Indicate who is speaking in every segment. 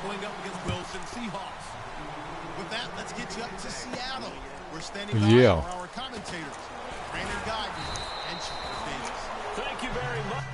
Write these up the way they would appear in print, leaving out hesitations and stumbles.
Speaker 1: going up against Wilson Seahawks. With that, let's get you up to Seattle. We're standing by for our commentators, Brandon Guyton and Charles Davis.
Speaker 2: Thank you very much.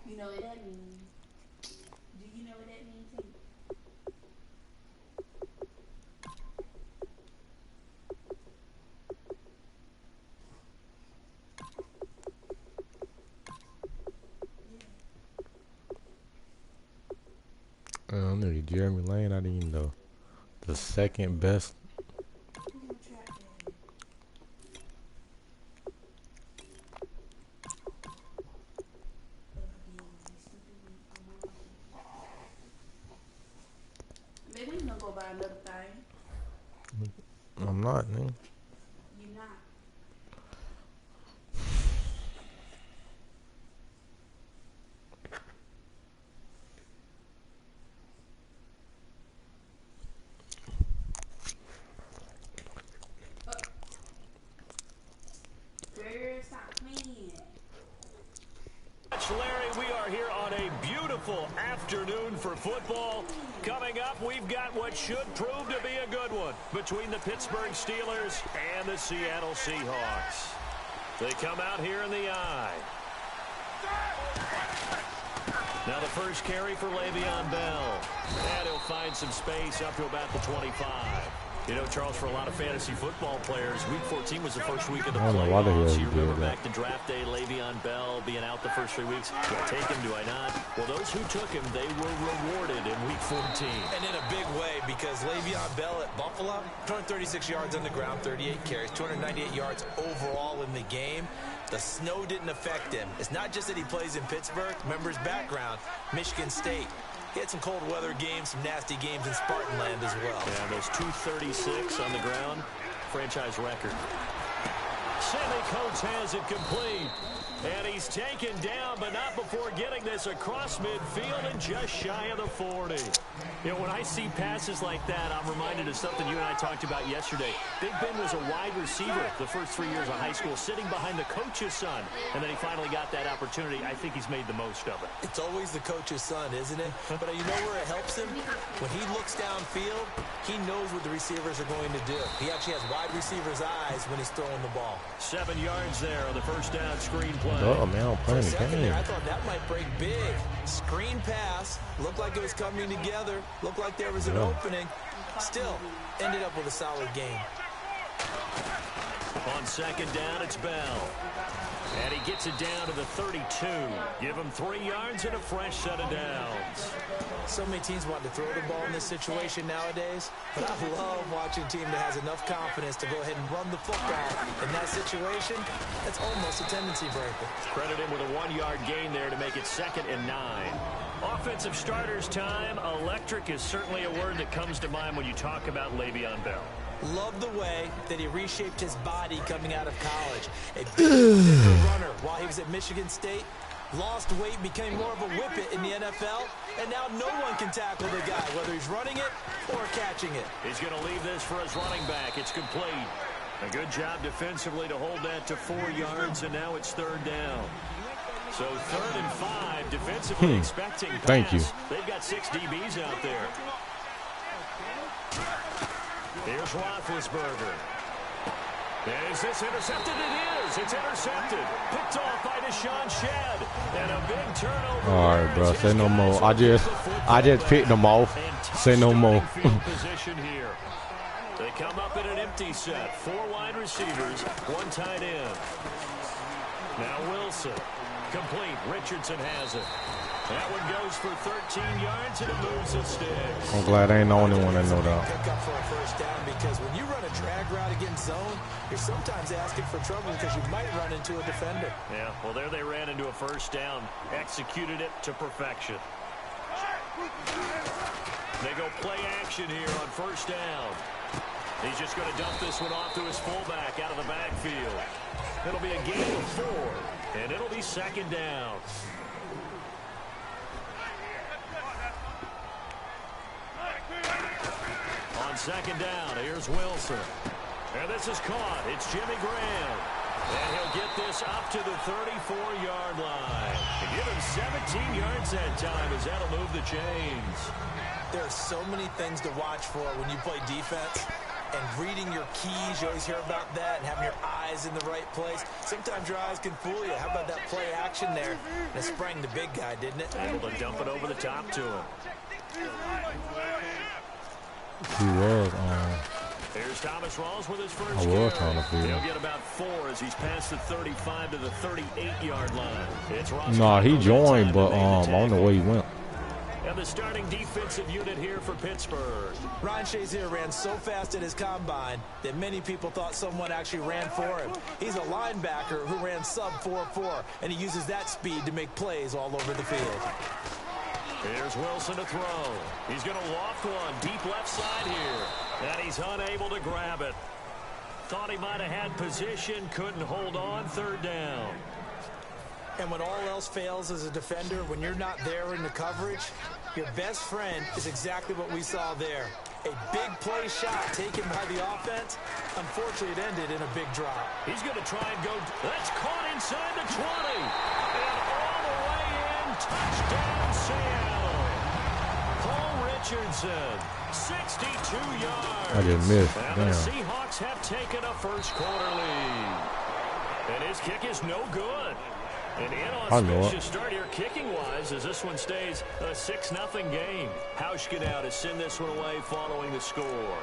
Speaker 3: You know what that means? Do you know what that means?
Speaker 4: I knew Jeremy Lane. I didn't even know the second best. I'm not, man.
Speaker 3: You're not. Stop playing.
Speaker 2: Larry, we are here on a beautiful afternoon for football. Coming up, we've got what should prove to be a good one between the Pittsburgh Steelers and the Seattle Seahawks. They come out here in the eye. Now the first carry for Le'Veon Bell. And he'll find some space up to about the 25. You know, Charles, for a lot of fantasy football players, Week 14 was the first week of the playoffs. You remember back to draft day, Le'Veon Bell being out the first 3 weeks. Do I take him? Do I not? Well, those who took him, they were rewarded in Week 14.
Speaker 5: And in a big way, because Le'Veon Bell at Buffalo, 236 yards on the ground, 38 carries, 298 yards overall in the game. The snow didn't affect him. It's not just that he plays in Pittsburgh. Remember his background, Michigan State. He had some cold weather games, some nasty games in Spartanland as well.
Speaker 2: Yeah, those 236 on the ground, franchise record. Sammy Coates has it complete. And he's taken down, but not before getting this across midfield and just shy of the 40. You know, when I see passes like that, I'm reminded of something you and I talked about yesterday. Big Ben was a wide receiver the first 3 years of high school, sitting behind the coach's son. And then he finally got that opportunity. I think he's made the most of it.
Speaker 5: It's always the coach's son, isn't it? But you know where it helps him? When he looks downfield, he knows what the receivers are going to do. He actually has wide receivers' eyes when he's throwing the ball. 7 yards there on the first down screen play.
Speaker 4: Oh, man, I'm playing the game.
Speaker 5: I thought that might break big. Screen pass. Looked like it was coming together. Looked like there was an opening. Still, ended up with a solid game.
Speaker 2: On second down, it's Bell. And he gets it down to the 32. Give him 3 yards and a fresh set of downs.
Speaker 5: So many teams want to throw the ball in this situation nowadays, but I love watching a team that has enough confidence to go ahead and run the football. In that situation, that's almost a tendency breaker.
Speaker 2: Credit him with a 1-yard gain there to make it 2nd and 9. Offensive starters time. Electric is certainly a word that comes to mind when you talk about Le'Veon Bell.
Speaker 5: Love the way that he reshaped his body coming out of college. A big runner while he was at Michigan State. Lost weight, became more of a whippet in the NFL, and now no one can tackle the guy, whether he's running it or catching it.
Speaker 2: He's going to leave this for his running back. It's complete. A good job defensively to hold that to 4 yards, and now it's 3rd down. So 3rd and 5, defensively expecting pass.
Speaker 4: Thank you.
Speaker 2: They've got 6 DBs out there. Here's Roethlisberger. Is this intercepted? It is. It's intercepted. Picked off by Deshaun Shedd. And a big turnover.
Speaker 4: All right, bro. Say no more. I just picked them off. Say no more.
Speaker 2: Position here. They come up in an empty set. 4 wide receivers, 1 tight end. Now Wilson. Complete. Richardson has it. That one goes for 13 yards, and it moves the sticks.
Speaker 4: I'm glad I ain't the only one that know that.
Speaker 5: Pick up for a first down, because when you run a drag route against zone, you're sometimes asking for trouble because you might run into a defender.
Speaker 2: Yeah, well, there they ran into a first down. Executed it to perfection. They go play action here on first down. He's just going to dump this one off to his fullback out of the backfield. It'll be a gain of 4, and it'll be second down. On second down, here's Wilson. And this is caught. It's Jimmy Graham. And he'll get this up to the 34-yard line. To give him 17 yards that time, as that'll move the chains.
Speaker 5: There are so many things to watch for when you play defense. And reading your keys, you always hear about that, and having your eyes in the right place. Sometimes your eyes can fool you. How about that play action there? And it sprang the big guy, didn't it?
Speaker 2: Able to dump it over the top to him.
Speaker 4: He was
Speaker 2: Here's Thomas Rawls with his first
Speaker 4: I was trying to
Speaker 2: carry.
Speaker 4: feel.
Speaker 2: He'll get about 4 as he's past the 35 to the 38-yard line. It's Ross.
Speaker 4: Nah, he joined, but I don't know where he went.
Speaker 2: And the starting defensive unit here for Pittsburgh.
Speaker 5: Ryan Shazier ran so fast at his combine that many people thought someone actually ran for him. He's a linebacker who ran sub 4.4, and he uses that speed to make plays all over the field.
Speaker 2: Here's Wilson to throw. He's going to loft one deep left side here. And he's unable to grab it. Thought he might have had position, couldn't hold on, third down.
Speaker 5: And when all else fails as a defender, when you're not there in the coverage, your best friend is exactly what we saw there. A big play shot taken by the offense. Unfortunately, it ended in a big drop.
Speaker 2: He's going to try and go. That's caught inside the 20. And all the way in. Touchdown, Seattle. Paul Richardson, 62 yards.
Speaker 4: I just missed.
Speaker 2: And the Seahawks have taken a first-quarter lead. And his kick is no good. An inauspicious start here kicking-wise as this one stays a 6-0 game. Hauschka now to send this one away following the score.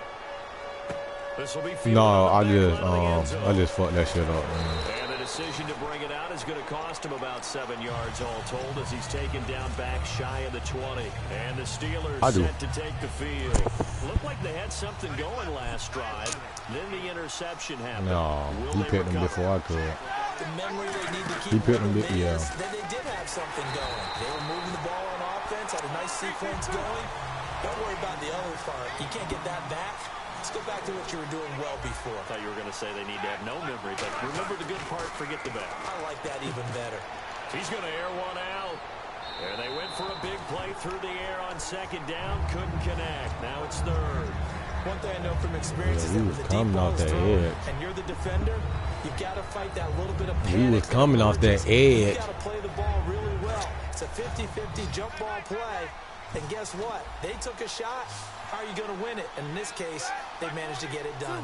Speaker 2: This will be
Speaker 4: no, I just fucked that shit up, man.
Speaker 2: And the decision to bring it out is going to cost him about 7 yards all told as he's taken down back shy of the 20. And the Steelers set to take the field. Looked like they had something going last drive. Then the interception happened.
Speaker 4: No, he picked him before I could.
Speaker 5: The memory they need to keep
Speaker 4: that
Speaker 5: they did have something going. They were moving the ball on offense, had a nice sequence going. Don't worry about the other part. You can't get that back. Let's go back to what you were doing well before.
Speaker 2: I thought you were going to say they need to have no memory, but remember the good part, forget the bad.
Speaker 5: I like that even better.
Speaker 2: He's going to air one out. And they went for a big play through the air on second down. Couldn't connect. Now it's third.
Speaker 5: One thing I know from experience is that when the deep ball is thrown and you're the defender, you've got to fight that little bit of panic.
Speaker 4: He was coming off that edge.
Speaker 5: You've got to play the ball really well. It's a 50-50 jump ball play. And guess what? They took a shot. How are you going to win it? And in this case, they managed to get it done.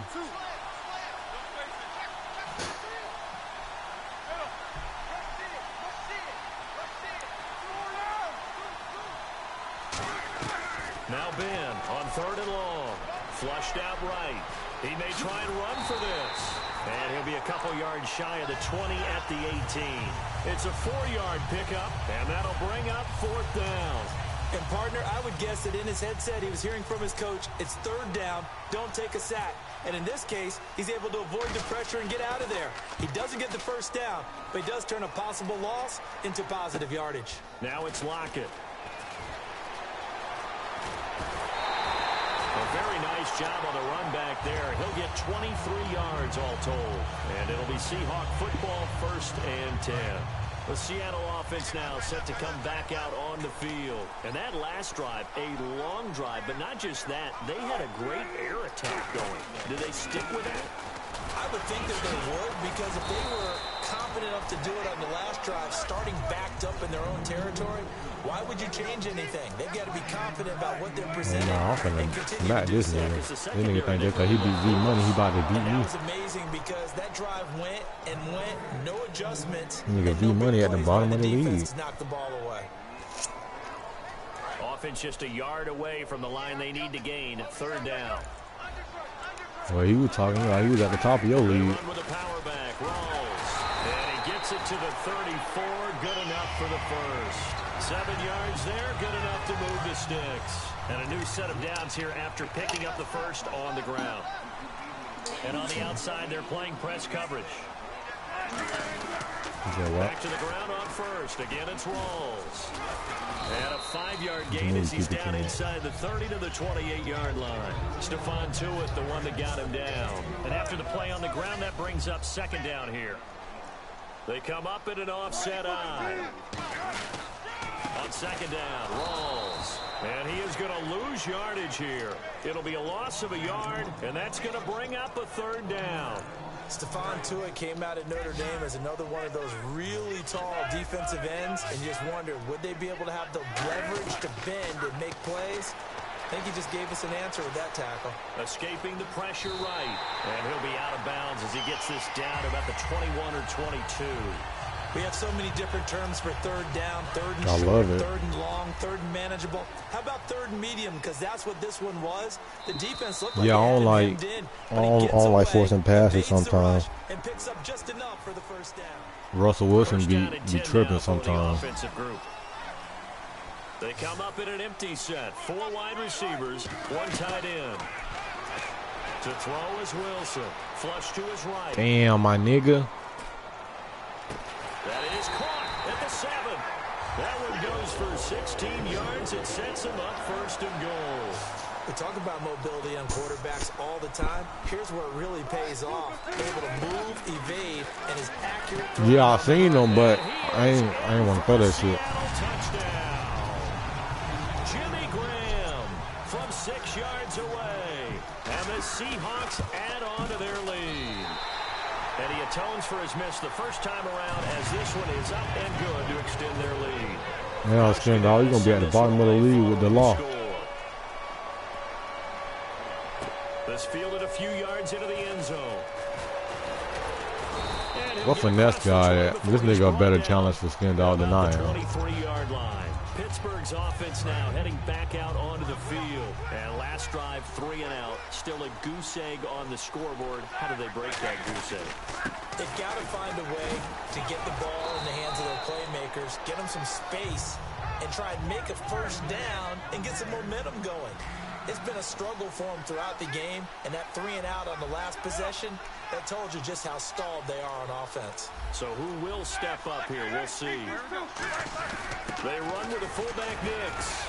Speaker 2: Now Ben on third and long. Flushed out right. He may try and run for this. And he'll be a couple yards shy of the 20 at the 18. It's a 4-yard pickup, and that'll bring up fourth down.
Speaker 5: And, partner, I would guess that in his headset he was hearing from his coach, it's third down, don't take a sack. And in this case, he's able to avoid the pressure and get out of there. He doesn't get the first down, but he does turn a possible loss into positive yardage.
Speaker 2: Now it's Lockett. A very nice job on the run back there. He'll get 23 yards all told. And it'll be Seahawk football, 1st and 10. The Seattle offense now set to come back out on the field. And that last drive, a long drive, but not just that. They had a great air attack going. Do they stick with that?
Speaker 5: I would think that they would, because if they were confident enough to do it on the last drive, starting backed up in their own territory, why would you change anything? They've got to be confident about what they're presenting.
Speaker 4: I'm not this nigga. This nigga think just because he beat V-Money, he about to beat me.
Speaker 5: That was amazing because that drive went and went, no adjustments.
Speaker 4: Nigga V-Money at the bottom of the league.
Speaker 5: Knocked the ball away.
Speaker 2: Offense just a yard away from the line they need to gain. Third down.
Speaker 4: Well, he was talking like he was at the top of your league.
Speaker 2: With a power back, Rawls. And he gets Gets it to the 34. Good enough for the first. 7 yards there. Good enough to move the sticks. And a new set of downs here after picking up the first on the ground. And on the outside, they're playing press coverage. Back to the ground on first. Again, it's Rawls. And a 5-yard gain as he's down inside the 30 to the 28-yard line. Stephon Tuitt, the one that got him down. And after the play on the ground, that brings up second down here. They come up in an offset eye. On second down, Rawls. And he is going to lose yardage here. It'll be a loss of a yard, and that's going to bring up a third down.
Speaker 5: Stephon Tuitt came out at Notre Dame as another one of those really tall defensive ends, and you just wonder, would they be able to have the leverage to bend and make plays? I think he just gave us an answer with that tackle.
Speaker 2: Escaping the pressure right, and he'll be out of bounds as he gets this down about the 21 or 22.
Speaker 5: We have so many different terms for third down, third and short, third and long, third and manageable. How about third and medium? Because that's what this one was. The defense looked like
Speaker 4: I don't like forcing passes sometimes.
Speaker 5: And picks up just enough for the first down.
Speaker 4: Russell Wilson be tripping sometimes.
Speaker 2: They come up in an empty set. 4 wide receivers, 1 tight end. To throw is Wilson. Flush to his right.
Speaker 4: Damn, my nigga.
Speaker 2: That is caught at the 7. That one goes for 16 yards. It sets him up first and goal.
Speaker 5: We talk about mobility on quarterbacks all the time. Here's where it really pays off. Able to move, evade, and is accurate.
Speaker 4: Yeah, I seen him, but I ain't want to throw that shit.
Speaker 2: Touchdown. Jimmy Graham from 6 yards away. And the Seahawks add on to their lead. And he atones for his miss the first time around as this one is up and good to extend their lead.
Speaker 4: Yeah, extend all. You're going to be at the bottom of the league with the law.
Speaker 2: This fielded a few yards into the end zone.
Speaker 4: What finesse guy? This nigga a better challenge for Stendhal than I am.
Speaker 2: 23-yard line. Pittsburgh's offense now heading back out onto the field. And last drive, 3 and out. Still a goose egg on the scoreboard. How do they break that goose egg?
Speaker 5: They've got to find a way to get the ball in the hands of their playmakers, get them some space, and try and make a first down and get some momentum going. It's been a struggle for them throughout the game, and that 3 and out on the last possession, that told you just how stalled they are on offense.
Speaker 2: So who will step up here? We'll see. They run with a fullback Nix.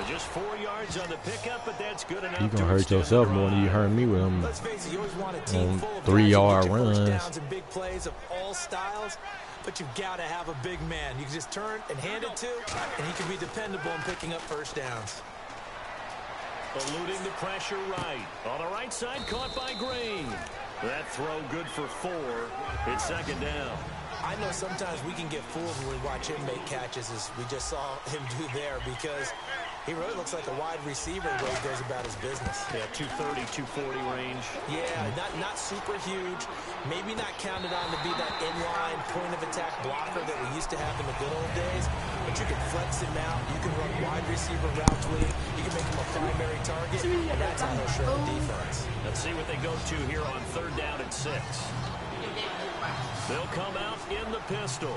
Speaker 2: Just 4 yards on the pickup, but that's good enough.
Speaker 4: You're going to hurt yourself more than you hurt me with them.
Speaker 5: Let's face it, you always want a team full of
Speaker 4: 3-yard runs.
Speaker 5: Downs and big plays of all styles, but you've got to have a big man. You can just turn and hand it to, and he can be dependable in picking up first downs.
Speaker 2: Eluding the pressure right. On the right side, caught by Green. That throw good for 4. It's second down.
Speaker 5: I know sometimes we can get fooled when we watch him make catches, as we just saw him do there, because he really looks like a wide receiver the way he goes about his business.
Speaker 2: Yeah, 230, 240 range.
Speaker 5: Yeah, not super huge. Maybe not counted on to be that inline point-of-attack blocker that we used to have in the good old days, but you can flex him out. You can run wide receiver routes with him. You can make him a primary target, and that's how he'll shred the defense.
Speaker 2: Let's see what they go to here on 3rd down and 6. They'll come out in the pistol.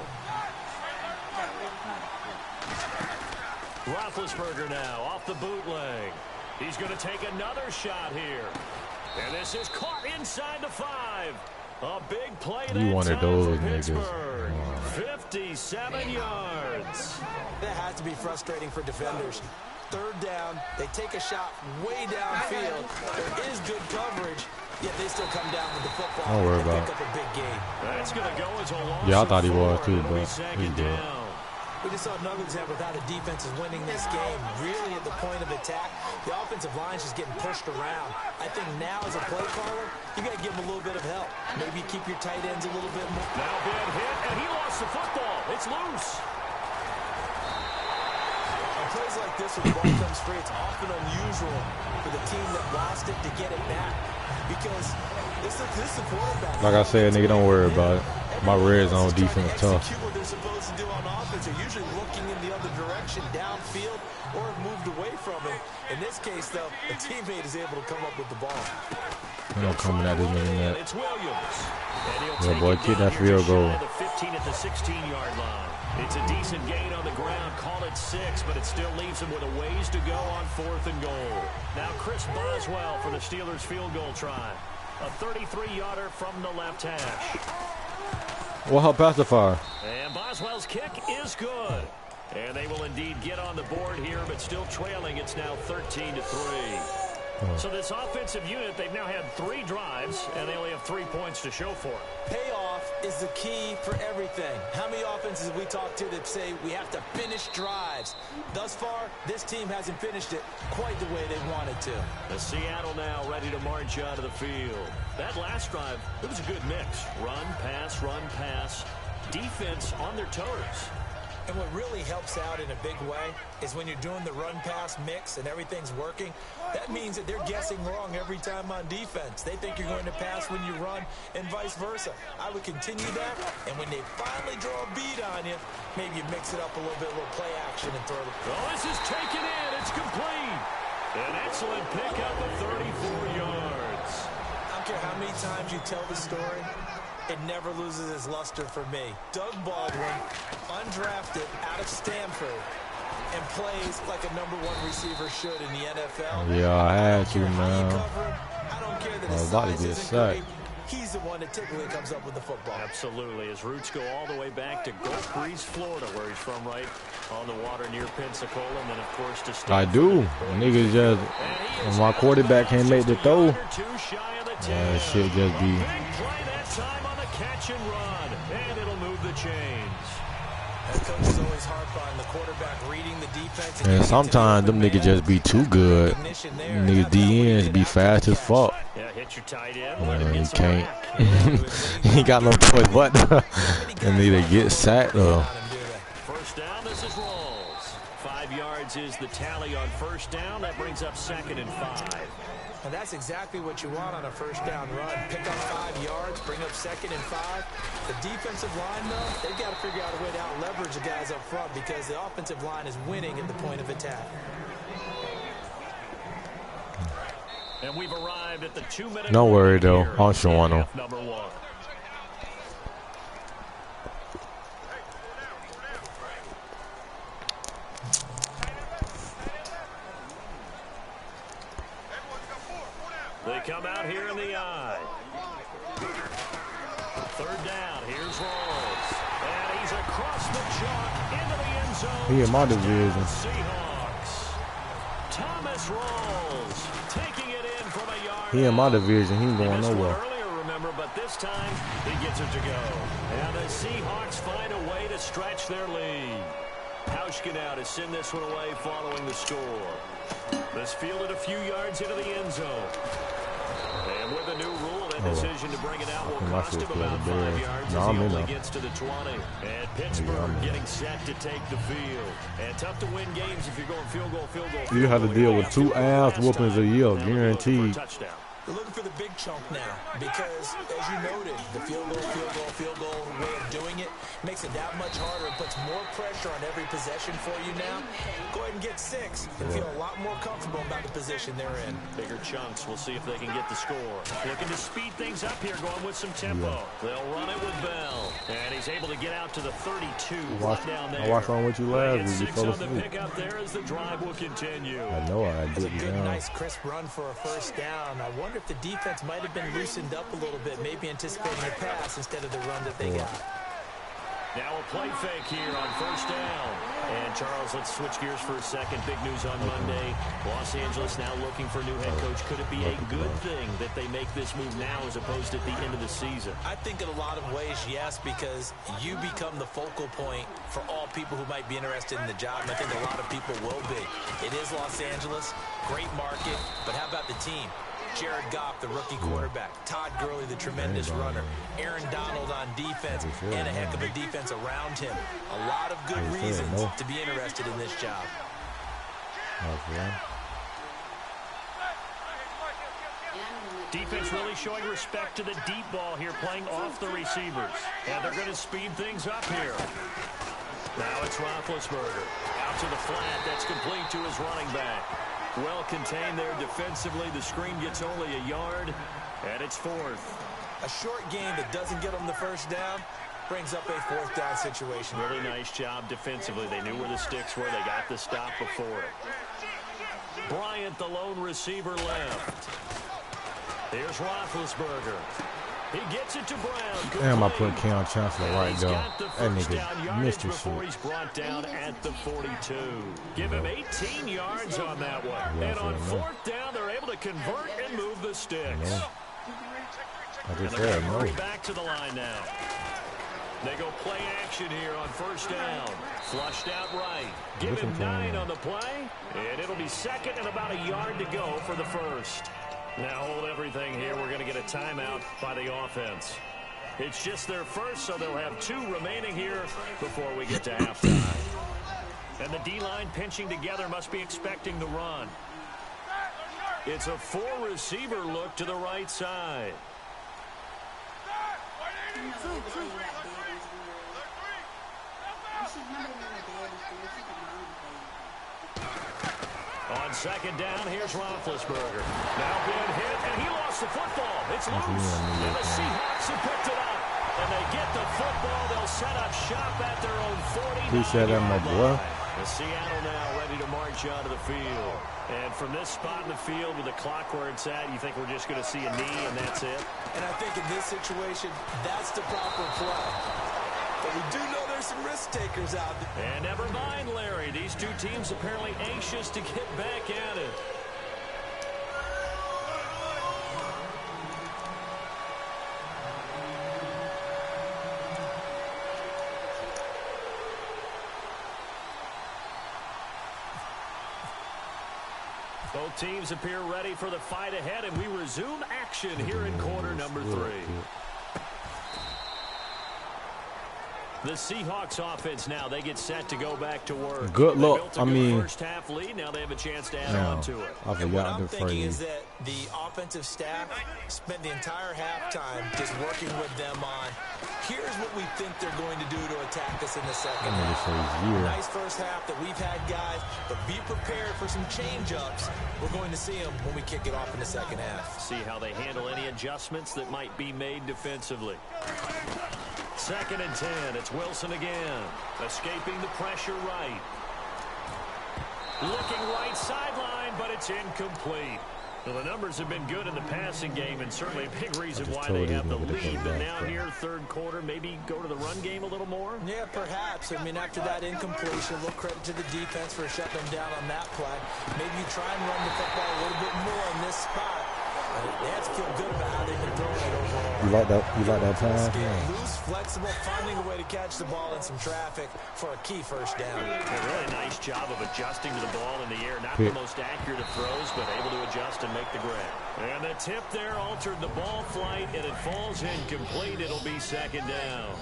Speaker 2: Roethlisberger now off the bootleg. He's going to take another shot here. And this is caught inside the 5. A big play that
Speaker 4: wanted those niggas.
Speaker 2: 57 yards.
Speaker 5: That has to be frustrating for defenders. 3rd down, they take a shot way downfield. There is good coverage, yet they still come down with the football and pick up a big gain.
Speaker 2: That's going to go as a loss.
Speaker 4: Yeah, I thought he was too, but he's good.
Speaker 5: We just saw another example of how the defense is winning this game. Really at the point of attack, the offensive line's just getting pushed around. I think now as a play caller, you got to give them a little bit of help. Maybe keep your tight ends a little bit more.
Speaker 2: Now big hit, and he lost the football. It's loose.
Speaker 5: On plays like this, when the ball comes free, it's often unusual for the team that lost it to get it back. Because this is the quarterback.
Speaker 4: Like I said, nigga, don't worry about it. My red zone defense tough.
Speaker 5: What they're supposed to do on offense. They're usually looking in the other direction, downfield, or have moved away from it. In this case, though, a teammate is able to come up with the ball.
Speaker 4: I'm not coming at this nigga net.
Speaker 2: It's Williams.
Speaker 4: Yeah, boy, kick that field goal.
Speaker 2: The 15 at the 16-yard line. It's a decent gain on the ground. Call it 6, but it still leaves him with a ways to go on 4th and goal. Now Chris Boswell for the Steelers field goal try. A 33-yarder from the left hash.
Speaker 4: Well, how pacifier?
Speaker 2: And Boswell's kick is good. And they will indeed get on the board here, but still trailing. It's now 13-3. So this offensive unit, they've now had 3 drives, and they only have 3 points to show for it.
Speaker 5: Payoff is the key for everything. How many offenses we talk to that say we have to finish drives? Thus far, this team hasn't finished it quite the way they wanted to.
Speaker 2: The Seattle now ready to march out of the field. That last drive, it was a good mix. Run, pass, defense on their toes.
Speaker 5: And what really helps out in a big way is when you're doing the run-pass mix and everything's working, that means that they're guessing wrong every time on defense. They think you're going to pass when you run and vice versa. I would continue that, and when they finally draw a beat on you, maybe you mix it up a little bit, a little play action and throw it.
Speaker 2: Oh, this is taken in. It's complete. An excellent pickup of 34 yards.
Speaker 5: I don't care how many times you tell the story, it never loses its luster for me. Doug Baldwin, undrafted out of Stanford, and plays like a #1 receiver should in the NFL.
Speaker 4: Yeah, I had to, man.
Speaker 5: I don't care that
Speaker 4: I was
Speaker 5: his
Speaker 4: about to
Speaker 5: size
Speaker 4: get
Speaker 5: isn't
Speaker 4: sacked.
Speaker 5: great. He's the one that typically comes up with the football.
Speaker 2: Absolutely. His roots go all the way back to Gulf Breeze, Florida, where he's from, right on the water near Pensacola, and then, of course, to Stanford.
Speaker 4: I do. Niggas just, when my quarterback can't make the throw, shit just be.
Speaker 2: Time on the catch and run, and it'll move the chains.
Speaker 5: That coach is always harp on the quarterback reading the defense.
Speaker 4: And sometimes them niggas just be too good. Niggas DNs be fast as fuck.
Speaker 2: Yeah, hit your tight end.
Speaker 4: He can't. He got no choice but and either get sacked or.
Speaker 2: First down, this is Rawls. 5 yards is the tally on first down. That brings up 2nd and 5.
Speaker 5: And that's exactly what you want on a first down run. Pick up 5 yards, bring up 2nd and 5. The defensive line, though, they've got to figure out a way to out-leverage the guys up front because the offensive line is winning at the point of attack.
Speaker 2: And we've arrived at the 2-minute.
Speaker 4: Don't worry, though. I'll show on them.
Speaker 2: Number 1. They come out here in the eye. 3rd down. Here's Rawls. And he's across the chalk into the end zone.
Speaker 4: He in my division.
Speaker 2: Seahawks. Thomas Rawls taking it in from a yard.
Speaker 4: He in my division. He ain't going nowhere.
Speaker 2: Earlier, remember, but this time he gets it to go. And the Seahawks find a way to stretch their lead. Hauschka now to send this one away following the score. This fielded a few yards into the end zone. And with a new rule, that decision to bring it out will cost him about 5 yards as he only gets to the 20. And Pittsburgh getting set to take the field. And tough to win games if you're going field goal.
Speaker 4: You have to deal with 2 ass whoopings a year, guaranteed.
Speaker 5: We're looking for the big chunk now because, as you noted, the field goal way of doing it makes it that much harder and puts more pressure on every possession for you now. Go ahead and get 6 and feel a lot more comfortable about the position they're in.
Speaker 2: Bigger chunks. We'll see if they can get the score. Looking to speed things up here, going with some tempo. They'll run it with Bell. And he's able to get out to the 32 down there.
Speaker 4: I watched on what you last week. You fell
Speaker 2: on the
Speaker 4: asleep.
Speaker 2: pick up there as the drive will continue.
Speaker 4: I know I
Speaker 5: That's a
Speaker 4: did.
Speaker 5: good, nice, crisp run for a first down. I wonder if the defense might have been loosened up a little bit, maybe anticipating a pass instead of the run that they got.
Speaker 2: Now a play fake here on first down. And Charles, let's switch gears for a second. Big news on Monday. Los Angeles now looking for a new head coach. Could it be a good thing that they make this move now as opposed to at the end of the season?
Speaker 5: I think in a lot of ways, yes, because you become the focal point for all people who might be interested in the job, and I think a lot of people will be. It is Los Angeles, great market, but how about the team? Jared Goff, the rookie quarterback. Todd Gurley, the tremendous runner. Aaron Donald on defense, and a heck of a defense around him. A lot of good reasons to be interested in this job.
Speaker 2: Defense really showing respect to the deep ball here, playing off the receivers. And they're going to speed things up here. Now it's Roethlisberger. Out to the flat. That's complete to his running back. Well contained there defensively. The screen gets only a yard. And it's fourth.
Speaker 5: A short game that doesn't get them the first down brings up a fourth down situation.
Speaker 2: Really nice job defensively. They knew where the sticks were. They got the stop before it. Bryant, the lone receiver, left. Here's Roethlisberger. He gets it to Brown.
Speaker 4: Damn, I put Keon Chancellor right there. That nigga missed his
Speaker 2: before
Speaker 4: shit.
Speaker 2: he's brought down at the 42. Give him 18 yards on that one. And on fourth down, they're able to convert and move the sticks.
Speaker 4: I just said no.
Speaker 2: Back to the line now. They go play action here on first down. Flushed out right. Give him 9 on the play. And it'll be second and about a yard to go for the first. Now hold everything here. We're going to get a timeout by the offense. It's just their first, so they'll have 2 remaining here before we get to halftime. And the D-line pinching together must be expecting the run. It's a 4-receiver look to the right side. On second down, here's Roethlisberger. Now being hit, and he lost the football. It's loose, and the Seahawks have picked it up. And they get the football. They'll set up shop at their own 49-yard line. And Seattle now ready to march onto the field. And from this spot in the field with the clock where it's at, you think we're just going to see a knee and that's it?
Speaker 5: And I think in this situation, that's the proper play. But we do know there's some risk takers out there.
Speaker 2: And never mind, Larry. These 2 teams apparently anxious to get back at it. Both teams appear ready for the fight ahead, and we resume action here in quarter number 3. The Seahawks offense now, they get set to go back to work.
Speaker 4: Good luck. I mean,
Speaker 2: first half lead. Now they have a chance to add on to it.
Speaker 5: And what I'm thinking is that the offensive staff spent the entire halftime just working with them on, here's what we think they're going to do to attack us in the second half. Nice first half that we've had, guys, but be prepared for some change-ups. We're going to see them when we kick it off in the second half.
Speaker 2: See how they handle any adjustments that might be made defensively. Second and 10. It's Wilson again. Escaping the pressure right. Looking right sideline, but it's incomplete. Well, the numbers have been good in the passing game, and certainly a big reason why they have the lead. But now here, third quarter, maybe go to the run game a little more?
Speaker 5: Yeah, perhaps. I mean, after that incompletion, a little credit to the defense for shutting them down on that play. Maybe you try and run the football a little bit more in this spot. They have to feel good about how they've been throwing it overall.
Speaker 4: You like that? You like that time?
Speaker 5: Yeah. Loose, flexible, finding a way to catch the ball in some traffic for a key first down.
Speaker 2: A really nice job of adjusting to the ball in the air. Not the most accurate of throws, but able to adjust and make the grab. And the tip there altered the ball flight, and it falls incomplete. It'll be second down.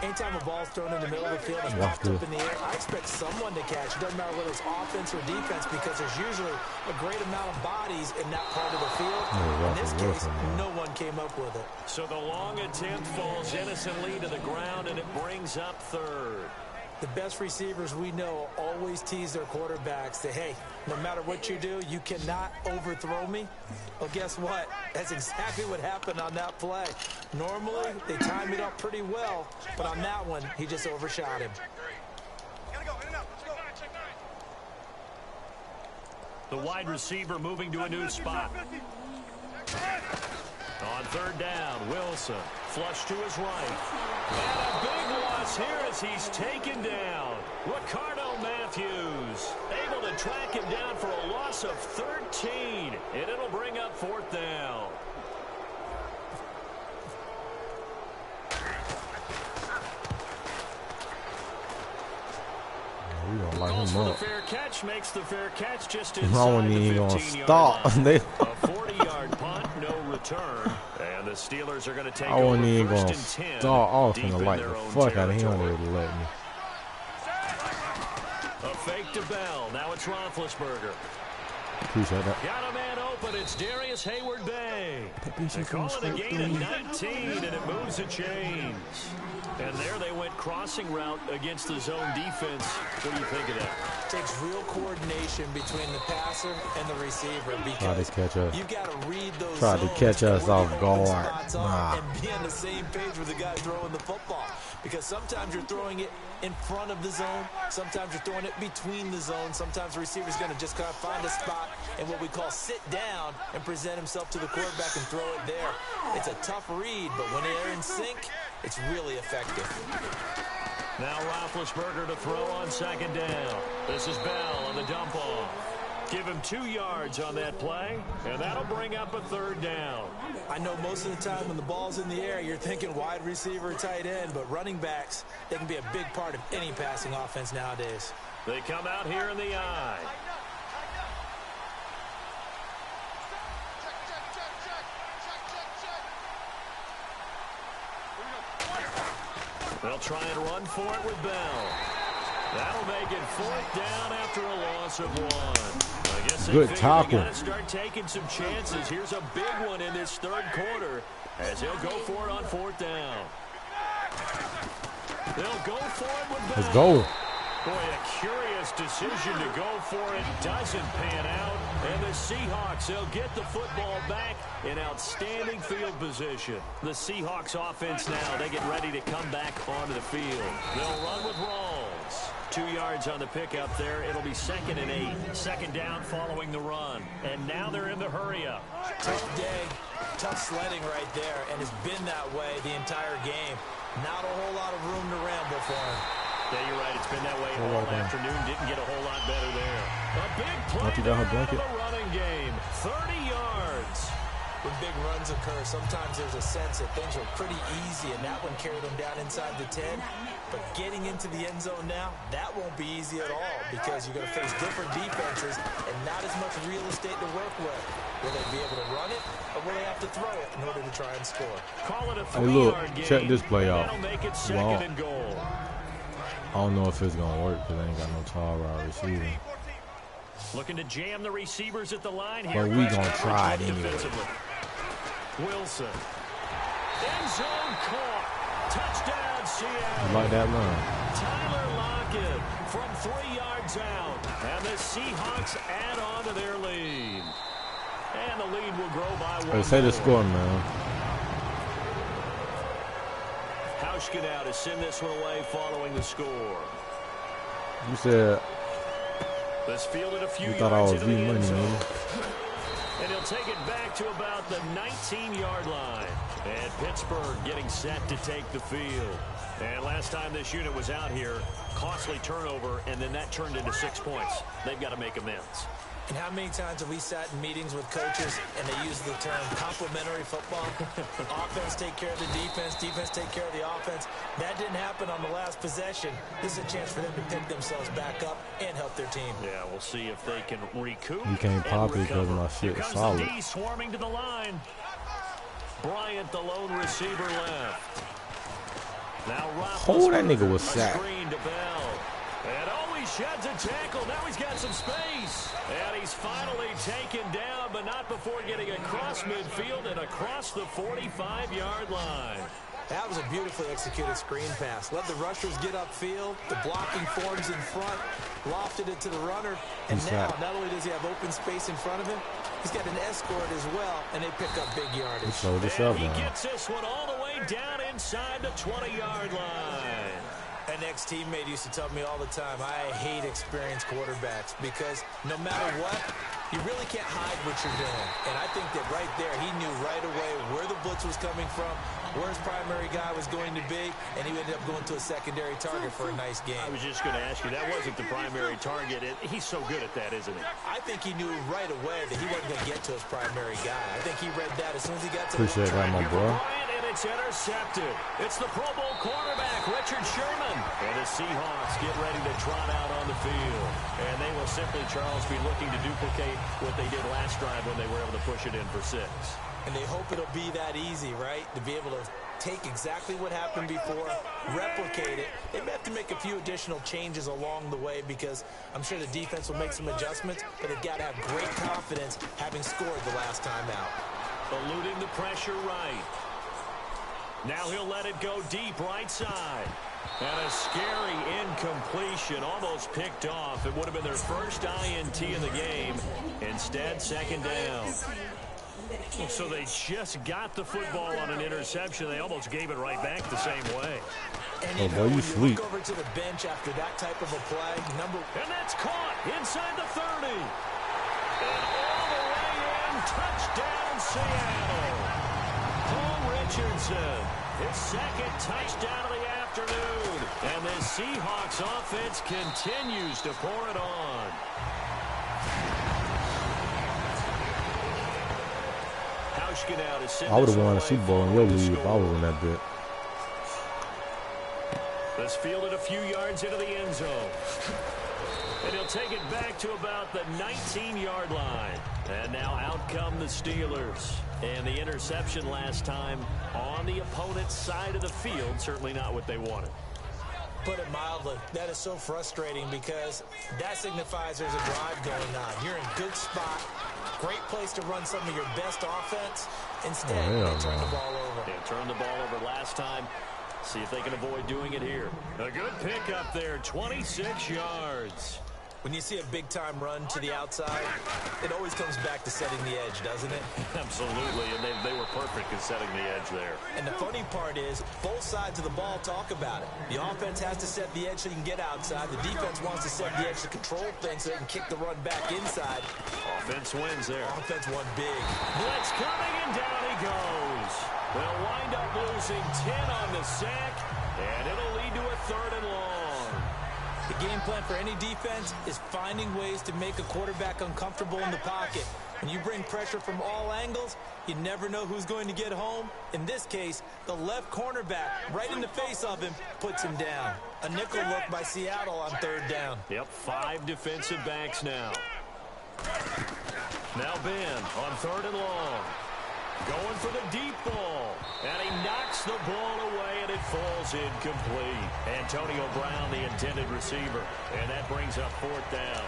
Speaker 5: Anytime a ball's thrown in the middle of the field and popped up in the air, I expect someone to catch. It doesn't matter whether it's offense or defense, because there's usually a great amount of bodies in that part of the field. In this case, no one came up with it.
Speaker 2: So the long attempt falls innocently to the ground, and it brings up third.
Speaker 5: The best receivers we know always tease their quarterbacks that, hey, no matter what you do, you cannot overthrow me. Well, guess what? That's exactly what happened on that play. Normally, they time it up pretty well, but on that one, he just overshot him.
Speaker 2: The wide receiver moving to a new spot. On third down, Wilson flush to his right. And a big loss here as he's taken down. Ricardo Matthews able to track him down for a loss of 13. And it'll bring up fourth down.
Speaker 4: We don't like him up.
Speaker 2: The fair catch makes the fair catch just
Speaker 4: I wasn't even gonna stop.
Speaker 2: A 40-yard punt, no return. And the Steelers are going to take
Speaker 4: I wasn't even
Speaker 2: over
Speaker 4: gonna
Speaker 2: first and 10.
Speaker 4: start off and like the fuck out of him. They would have let me.
Speaker 2: A fake to Bell. Now it's Roethlisberger.
Speaker 4: Appreciate that.
Speaker 2: Got a man open. It's Darius Hayward-Bay. They call it a gain of 19, and it moves the chains. And there they went crossing route against the zone defense. What do you think of that?
Speaker 5: Takes real coordination between the passer and the receiver because you've got to read those
Speaker 4: Tried to catch us off guard.
Speaker 5: And be on the same page with the guy throwing the football. Because sometimes you're throwing it in front of the zone. Sometimes you're throwing it between the zone. Sometimes the receiver's going to just kind of find a spot and what we call sit down and present himself to the quarterback and throw it there. It's a tough read, but when they're in sync, it's really effective.
Speaker 2: Now Roethlisberger to throw on second down. This is Bell on the dump off. Give him 2 yards on that play, and that'll bring up a third down.
Speaker 5: I know most of the time when the ball's in the air, you're thinking wide receiver, tight end, but running backs, they can be a big part of any passing offense nowadays.
Speaker 2: They come out here in the I. They'll try and run for it with Bell. That'll make it 4th down after a loss of 1. I guess
Speaker 4: good tackle.
Speaker 2: They gotta start taking some chances. Here's a big one in this third quarter as they'll go for it on 4th down. They'll go for it with Bell.
Speaker 4: Let's go.
Speaker 2: Boy, a curious decision to go for it. Doesn't pan out. And the Seahawks, they'll get the football back in outstanding field position. The Seahawks offense now, they get ready to come back onto the field. They'll run with Rawls. 2 yards on the pickup there. It'll be 2nd and 8. 2nd down following the run. And now they're in the hurry-up.
Speaker 5: Tough day. Tough sledding right there. And it's been that way the entire game. Not a whole lot of room to ramble for him.
Speaker 2: Yeah, you're right. It's been that way all afternoon. Didn't get a whole lot better there. A big play out of the running game. 30 yards.
Speaker 5: When big runs occur, sometimes there's a sense that things are pretty easy, and that one carried them down inside the 10. But getting into the end zone now, that won't be easy at all because you're going to face different defenses and not as much real estate to work with. Will they be able to run it, or will they have to throw it in order to try and score?
Speaker 2: Call it a 3-yard
Speaker 4: hey, look,
Speaker 2: game.
Speaker 4: check this play out.
Speaker 2: That'll make it 2nd and goal.
Speaker 4: I don't know if it's going to work because I ain't got no tall route receiving.
Speaker 2: Looking to jam the receivers at the line here.
Speaker 4: But we going to try it anyway.
Speaker 2: Wilson. End zone caught. Touchdown, Seattle.
Speaker 4: You like that run?
Speaker 2: Tyler Lockett from 3 yards out. And the Seahawks add on to their lead. And the lead will grow by 1
Speaker 4: Hey, say the score, man.
Speaker 2: Hauschka to send this one away following the score.
Speaker 4: You said
Speaker 2: This fielded a few
Speaker 4: you thought I
Speaker 2: yards
Speaker 4: was
Speaker 2: into the
Speaker 4: beating
Speaker 2: end
Speaker 4: money,
Speaker 2: zone.
Speaker 4: man.
Speaker 2: And he'll take it back to about the 19-yard line. And Pittsburgh getting set to take the field. And last time this unit was out here, costly turnover, and then that turned into 6 points. They've got to make amends.
Speaker 5: And how many times have we sat in meetings with coaches and they use the term complementary football? Offense take care of the defense, defense take care of the offense. That didn't happen on the last possession. This is a chance for them to pick themselves back up and help their team.
Speaker 2: Yeah, we'll see if they can recoup.
Speaker 4: You can't pop it because my shit is solid.
Speaker 2: The D swarming to the line. Bryant, the lone receiver, left. Now
Speaker 4: oh, that nigga was sacked.
Speaker 2: Screen to Bell. And he sheds a tackle. Now he's got some space. And he's finally taken down, but not before getting across midfield and across the 45-yard line.
Speaker 5: That was a beautifully executed screen pass. Let the rushers get upfield. The blocking forms in front. Lofted it to the runner. And now, not only does he have open space in front of him, he's got an escort as well, and they pick up big yardage.
Speaker 2: And he gets this one all the way down inside the 20-yard line.
Speaker 5: An ex-teammate used to tell me all the time, I hate experienced quarterbacks because no matter what, you really can't hide what you're doing. And I think that right there, he knew right away where the blitz was coming from, where his primary guy was going to be, and he ended up going to a secondary target for a nice game.
Speaker 2: I was just going to ask you, that wasn't the primary target. He's so good at that, isn't he?
Speaker 5: I think he knew right away that he wasn't going to get to his primary guy. I think he read that as soon as he got to
Speaker 4: Appreciate that, my boy.
Speaker 2: It's intercepted. It's the Pro Bowl cornerback, Richard Sherman. And the Seahawks get ready to trot out on the field. And they will simply, Charles, be looking to duplicate what they did last drive when they were able to push it in for 6.
Speaker 5: And they hope it'll be that easy, right? To be able to take exactly what happened before, replicate it. They may have to make a few additional changes along the way because I'm sure the defense will make some adjustments, but they've got to have great confidence having scored the last time out.
Speaker 2: Eluding the pressure right. Now he'll let it go deep right side. And a scary incompletion, almost picked off. It would have been their first INT in the game. Instead, second down. So they just got the football on an interception. They almost gave it right back the same way.
Speaker 5: And
Speaker 4: oh, boy, you sleep.
Speaker 5: Look over to the bench after that type of a play.
Speaker 2: And that's caught inside the 30. And all the way in, touchdown Seattle. Paul Richardson, his second touchdown of the afternoon. And the Seahawks offense continues to pour it on.
Speaker 4: I would have won a Super Bowl in your league if I was in that bit.
Speaker 2: This fielded a few yards into the end zone. And he'll take it back to about the 19-yard line. And now out come the Steelers. And the interception last time on the opponent's side of the field, certainly not what they wanted.
Speaker 5: Put it mildly, that is so frustrating because that signifies there's a drive going on. You're in good spot, great place to run some of your best offense. Instead, they turn the ball over.
Speaker 2: They turned the ball over last time. See if they can avoid doing it here. A good pickup there, 26 yards.
Speaker 5: When you see a big-time run to the outside, it always comes back to setting the edge, doesn't it?
Speaker 2: Absolutely, and they were perfect in setting the edge there.
Speaker 5: And the funny part is, both sides of the ball talk about it. The offense has to set the edge so you can get outside. The defense wants to set the edge to control things so they can kick the run back inside.
Speaker 2: Offense wins there.
Speaker 5: Offense won big.
Speaker 2: Blitz coming, and down he goes. They'll wind up losing 10 on the sack, and it'll lead to a 3rd and long.
Speaker 5: The game plan for any defense is finding ways to make a quarterback uncomfortable in the pocket. When you bring pressure from all angles, you never know who's going to get home. In this case, the left cornerback, right in the face of him, puts him down. A nickel look by Seattle on 3rd down.
Speaker 2: Yep, 5 defensive backs now. Now Ben on 3rd and long. Going for the deep ball. And he knocks the ball away, and it falls incomplete. Antonio Brown, the intended receiver. And that brings up 4th down.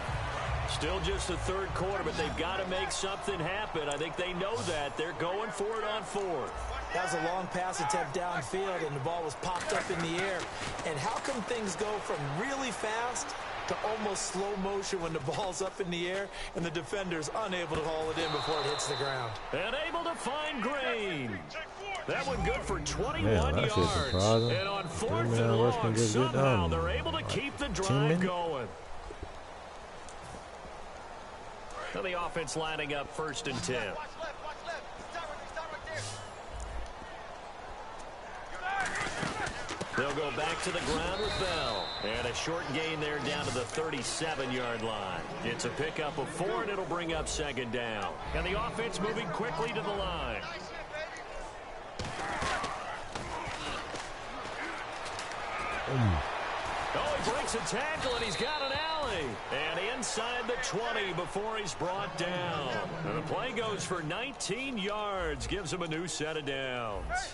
Speaker 2: Still just the 3rd quarter, but they've got to make something happen. I think they know that. They're going for it on 4th.
Speaker 5: That was a long pass attempt downfield, and the ball was popped up in the air. And how come things go from really fast to almost slow motion when the ball's up in the air and the defender's unable to haul it in before it hits the ground?
Speaker 2: And able to find Green. That one good for 21
Speaker 4: yards.
Speaker 2: And on 4th and long, somehow they're able to keep the drive going. So the offense lining up 1st and 10. They'll go back to the ground with Bell. And a short gain there down to the 37-yard line. It's a pickup of 4, and it'll bring up 2nd down. And the offense moving quickly to the line. Oh, he breaks a tackle, and he's got an alley. And inside the 20 before he's brought down. And the play goes for 19 yards. Gives him a new set of downs.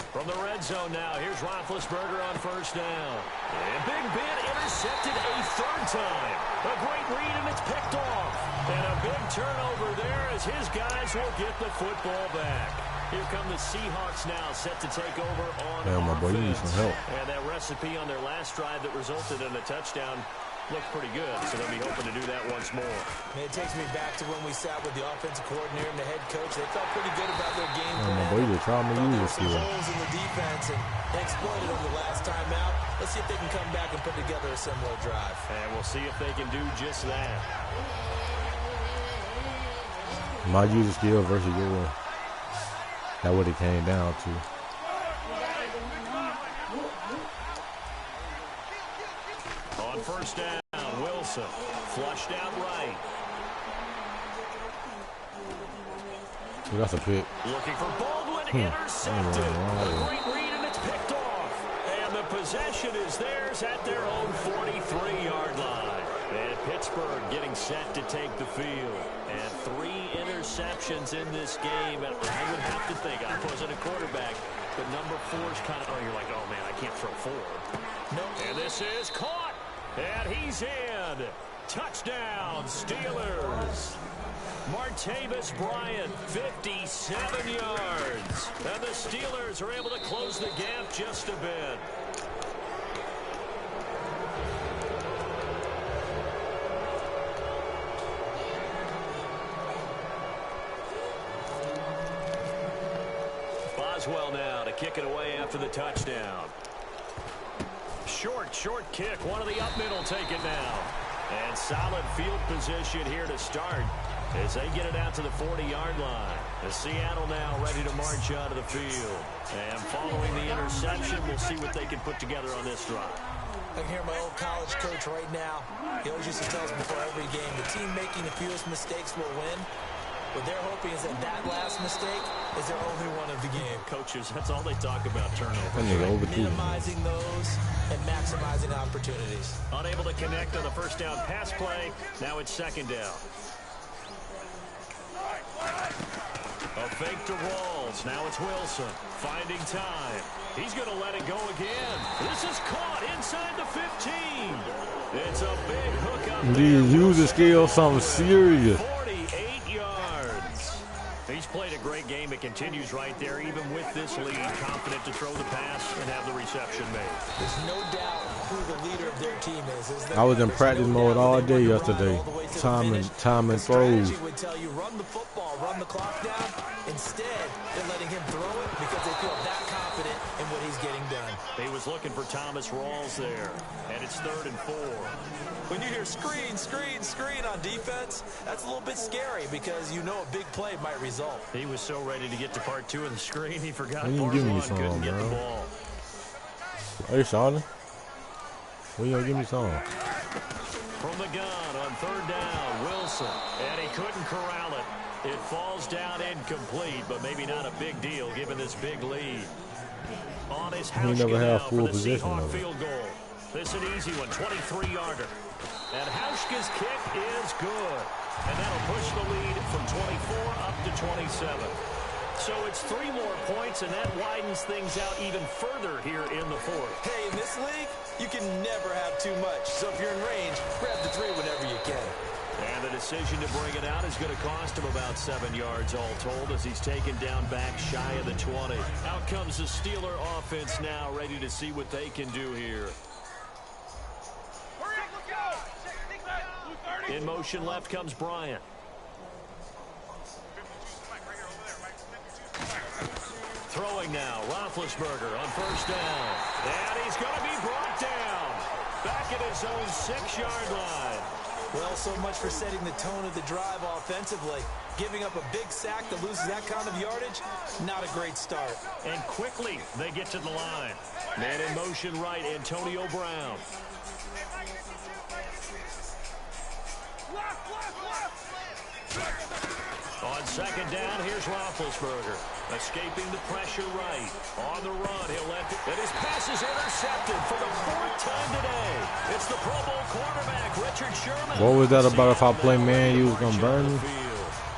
Speaker 2: From the red zone now, here's Roethlisberger on 1st down. And Big Ben intercepted a 3rd time. A great read, and it's picked off. And a big turnover there as his guys will get the football back. Here come the Seahawks now, set to take over on
Speaker 4: my boy, you need some help.
Speaker 2: And that recipe on their last drive that resulted in a touchdown looked pretty good, so they'll be hoping to do that once more.
Speaker 5: It takes me back to when we sat with the offensive coordinator and the head coach. They felt pretty good about their game plan.
Speaker 4: My boy, you're trying to use
Speaker 5: there were some holes in the defense, and they exploited them the last time out. Let's see if they can come back and put together a similar drive.
Speaker 2: And we'll see if they can do just that.
Speaker 4: My user skill versus your one. That what it came down to.
Speaker 2: On 1st down, Wilson flushed out right.
Speaker 4: That's a pick.
Speaker 2: Looking for Baldwin, intercepted. A great read, and it's picked off. And the possession is theirs at their own 43-yard line. And Pittsburgh getting set to take the field. And 3 interceptions in this game. And I would have to think, I wasn't a quarterback, but number 4's kind of, you're like, oh, man, I can't throw 4. No. And this is caught. And he's in. Touchdown, Steelers. Martavis Bryant, 57 yards. And the Steelers are able to close the gap just a bit. Boswell now to kick it away after the touchdown. Short kick. One of the up middle take it now. And solid field position here to start as they get it out to the 40-yard line. The Seattle now ready to march out of the field. And following the interception, we'll see what they can put together on this drive.
Speaker 5: I can hear my old college coach right now. He always used to tell us before every game, the team making the fewest mistakes will win. What they're hoping is that last mistake is their only one of the game.
Speaker 2: Coaches, that's all they talk about, turnovers.
Speaker 5: Minimizing those and maximizing opportunities.
Speaker 2: Unable to connect on the first down pass play. Now it's second down. A fake to Rawls. Now it's Wilson finding time. He's going to let it go again. This is caught inside the 15. It's a big hook up.
Speaker 4: These user skills, something serious.
Speaker 2: 48 yards. He's played a great game. It continues right there, even with this lead. Confident to throw the pass and have the reception made.
Speaker 5: There's no doubt who the leader of their team is.
Speaker 4: I was in practice mode all day yesterday. Time and throws.
Speaker 5: Would tell you run the football, run the clock down. Instead, they're letting him throw it because they feel that confident in what he's getting done.
Speaker 2: He was looking for Thomas Rawls there, and it's 3rd and 4.
Speaker 5: When you hear screen, screen, screen on defense, that's a little bit scary because you know a big play might result.
Speaker 2: He was so ready to get to part 2 of the screen, he forgot
Speaker 4: What you
Speaker 2: part 1 couldn't get the ball.
Speaker 4: Hey, Charlie. What you gonna give me some?
Speaker 2: From the gun on 3rd down, Wilson, and he couldn't corral it. It falls down incomplete, but maybe not a big deal given this big lead. On his Hauschka
Speaker 4: never have
Speaker 2: now
Speaker 4: full
Speaker 2: for the
Speaker 4: possession
Speaker 2: Seahawk
Speaker 4: of it.
Speaker 2: field goal. This is an easy one, 23-yarder. And Hauschka's kick is good. And that'll push the lead from 24 up to 27. So it's 3 more points, and that widens things out even further here in the 4th.
Speaker 5: Hey, in this league, you can never have too much. So if you're in range, grab the 3 whenever you can.
Speaker 2: And the decision to bring it out is going to cost him about 7 yards all told as he's taken down back shy of the 20. Out comes the Steeler offense now, ready to see what they can do here. In motion left comes Bryant. Throwing now, Roethlisberger on 1st down. And he's going to be brought down. Back at his own 6-yard line.
Speaker 5: Well, so much for setting the tone of the drive offensively. Giving up a big sack that loses that kind of yardage, not a great start.
Speaker 2: And quickly, they get to the line. Man in motion right, Antonio Brown. On 2nd down, here's Roethlisberger. Escaping the pressure right. On the run, he'll let it. And his pass is intercepted for the 4th time today. It's the Pro Bowl quarterback, Richard Sherman.
Speaker 4: What was that about if I play man, you was going to burn me?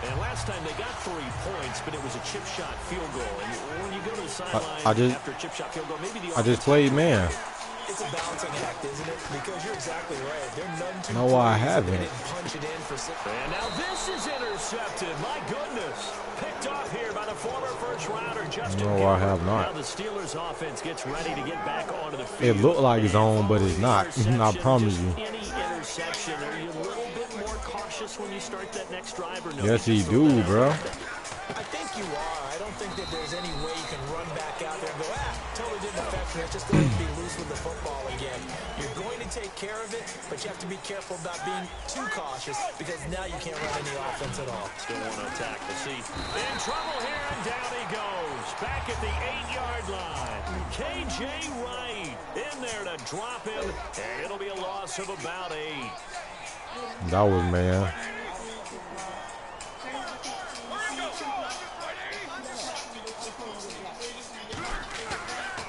Speaker 2: And last time they got 3 points, but it was a chip shot field goal. And when you go to the sideline after a chip shot field goal, maybe the
Speaker 4: I just played man.
Speaker 5: It's a balancing act, isn't it? Because you're exactly right. They're none too
Speaker 4: No, I haven't.
Speaker 5: punch it in for 6.
Speaker 2: And now this is intercepted. My goodness. Picked off here by the former first-rounder, Justin.
Speaker 4: No, I have not.
Speaker 2: Now the Steelers offense gets ready to get back onto the field.
Speaker 4: It looked like it's on, but it's not. I promise you.
Speaker 2: Any interception, are you a little bit more cautious when you start that next drive? Or no?
Speaker 4: Yes, he do, bro.
Speaker 5: I think you are. I don't think that there's any way you can run back out there and go, totally didn't affect me. It's just going to be loose with the football again. You're going to take care of it, but you have to be careful about being too cautious because now you can't run any offense at all.
Speaker 2: Still want to attack. We'll see. In trouble here, and down he goes. Back at the 8-yard line. K.J. Wright in there to drop him, and it'll be a loss of about 8.
Speaker 4: That was man.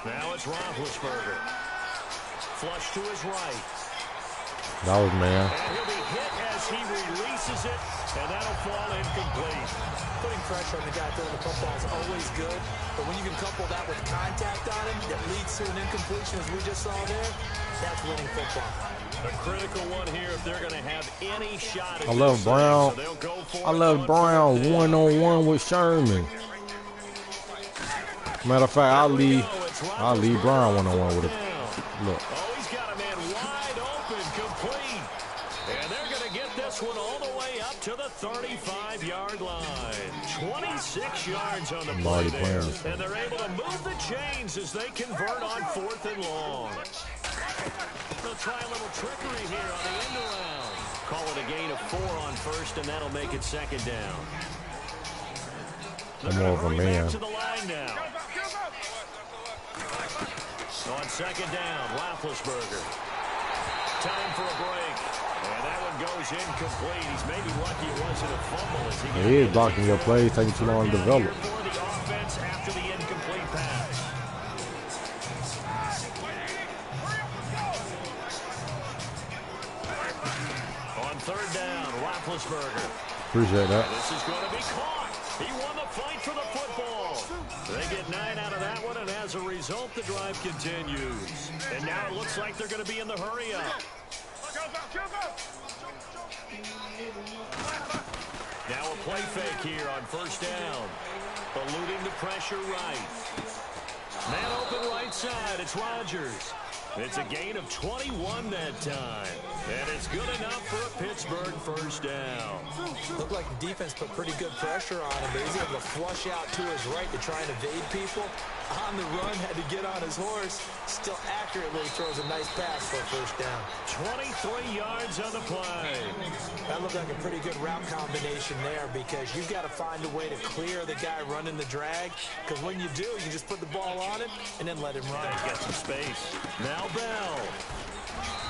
Speaker 2: Now it's Roethlisberger. Flush to his right.
Speaker 4: That was man.
Speaker 2: And he'll be hit as he releases it, and that'll fall incomplete.
Speaker 5: Putting pressure on the guy throwing the football is always good, but when you can couple that with contact on him that leads to an incompletion, as we just saw there, that's winning football.
Speaker 2: A critical one here if they're going to have any shot at
Speaker 4: I love Brown.
Speaker 2: So
Speaker 4: I love Brown one-on-one with Sherman. Matter of fact, I'll leave Brown one-on-one with it. Look.
Speaker 2: Oh, he's got a man wide open, complete. And they're going to get this one all the way up to the 35-yard line. 26 yards on the play there. And they're able to move the chains as they convert on 4th and long. They'll try a little trickery here on the end around. Call it a gain of 4 on 1st, and that'll make it 2nd down.
Speaker 4: I'm more of a man.
Speaker 2: To the line now. On 2nd down, Roethlisberger. Time for a break. And that one goes incomplete. He's maybe lucky it wasn't a fumble. As
Speaker 4: he is blocking your plays, taking too long to develop.
Speaker 2: For the offense after the incomplete pass. On 3rd down, Roethlisberger.
Speaker 4: Appreciate that.
Speaker 2: This is going to be caught. He won the fight for the football. They get 9 out of that one, and as a result, the drive continues. And now it looks like they're going to be in the hurry-up. Now a play fake here on 1st down. Eluding the pressure right. Man open right side. It's Rodgers. It's a gain of 21 that time. And it's good enough for a Pittsburgh 1st down.
Speaker 5: Looked like the defense put pretty good pressure on him, but he's able to flush out to his right to try and evade people. On the run, had to get on his horse. Still accurately throws a nice pass for a 1st down.
Speaker 2: 23 yards on the play.
Speaker 5: That looked like a pretty good route combination there because you've got to find a way to clear the guy running the drag, because when you do, you just put the ball on him and then let him run.
Speaker 2: He's got some space. Now Bell.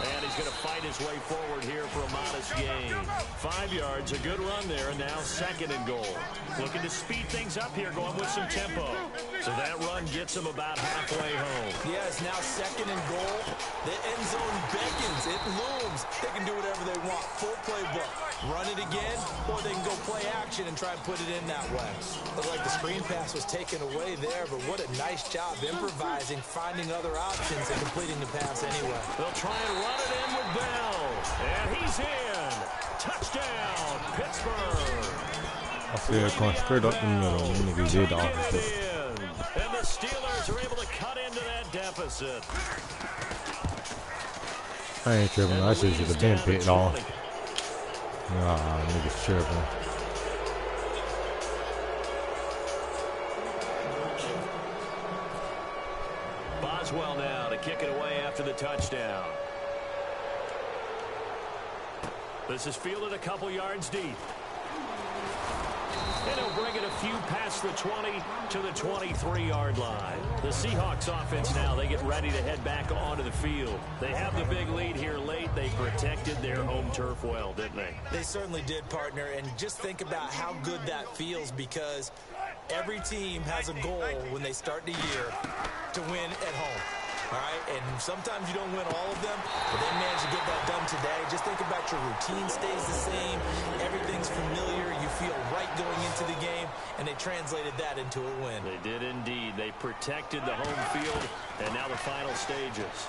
Speaker 2: And he's going to fight his way forward here for a modest gain. 5 yards, a good run there, and now 2nd and goal. Looking to speed things up here, going with some tempo. So that run gets him about halfway home.
Speaker 5: Yeah, it's now 2nd and goal. The end zone beckons. It looms. They can do whatever they want. Full playbook. Run it again, or they can go play action and try and put it in that way. Looked like the screen pass was taken away there, but what a nice job improvising, finding other options, and completing the pass anyway.
Speaker 2: They'll try and run it in with Bell. And he's in. Touchdown, Pittsburgh.
Speaker 4: I see it going straight up the middle. Niggas did the opposite.
Speaker 2: And the Steelers are able to cut into that deficit.
Speaker 4: I ain't tripping. I should have been picked off. Nah, niggas tripping.
Speaker 2: Boswell now to kick it away after the touchdown. This is fielded a couple yards deep. And he'll bring it a few past the 20 to the 23-yard line. The Seahawks offense now, they get ready to head back onto the field. They have the big lead here late. They protected their home turf well, didn't they?
Speaker 5: They certainly did, partner. And just think about how good that feels, because every team has a goal when they start the year to win at home. All right, and sometimes you don't win all of them, but they managed to get that done today. Just think about your routine stays the same. Everything's familiar. You feel right going into the game, and they translated that into a win.
Speaker 2: They did indeed. They protected the home field, and now the final stages.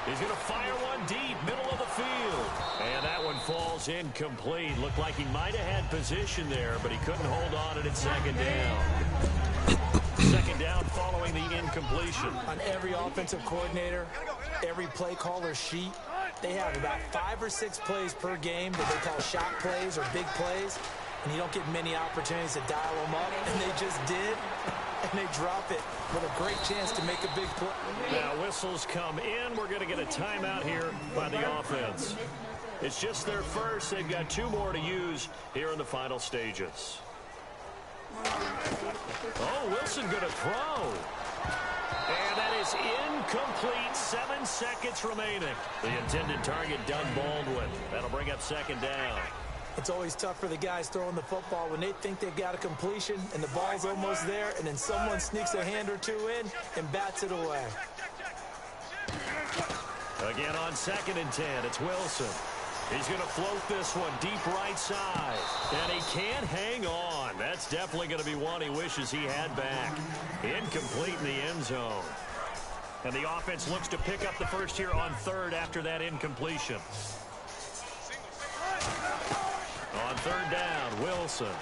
Speaker 2: He's going to fire one deep, middle of the field. And that one falls incomplete. Looked like he might have had position there, but he couldn't hold on it at 2nd down. 2nd down following the incompletion.
Speaker 5: On every offensive coordinator, every play caller sheet, they have about 5 or 6 plays per game that they call shot plays or big plays, and you don't get many opportunities to dial them up, and they just did, and they drop it with a great chance to make a big play.
Speaker 2: Now whistles come in. We're going to get a timeout here by the offense. It's just their first. They've got 2 more to use here in the final stages. Oh, Wilson going to throw. And that is incomplete. 7 seconds remaining. The intended target, Doug Baldwin. That'll bring up 2nd down.
Speaker 5: It's always tough for the guys throwing the football when they think they've got a completion and the ball's almost there, and then someone sneaks a hand or two in and bats it away.
Speaker 2: Again on 2nd and 10, it's Wilson. He's going to float this one deep right side. And he can't hang on. That's definitely going to be one he wishes he had back. Incomplete in the end zone. And the offense looks to pick up the first here on 3rd after that incompletion. On 3rd down, Wilson.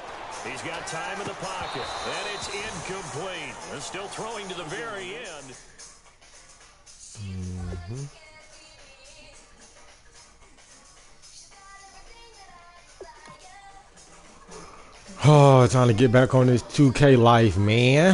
Speaker 2: He's got time in the pocket. And it's incomplete. And still throwing to the very end.
Speaker 4: Oh, trying to get back on this 2K life, man.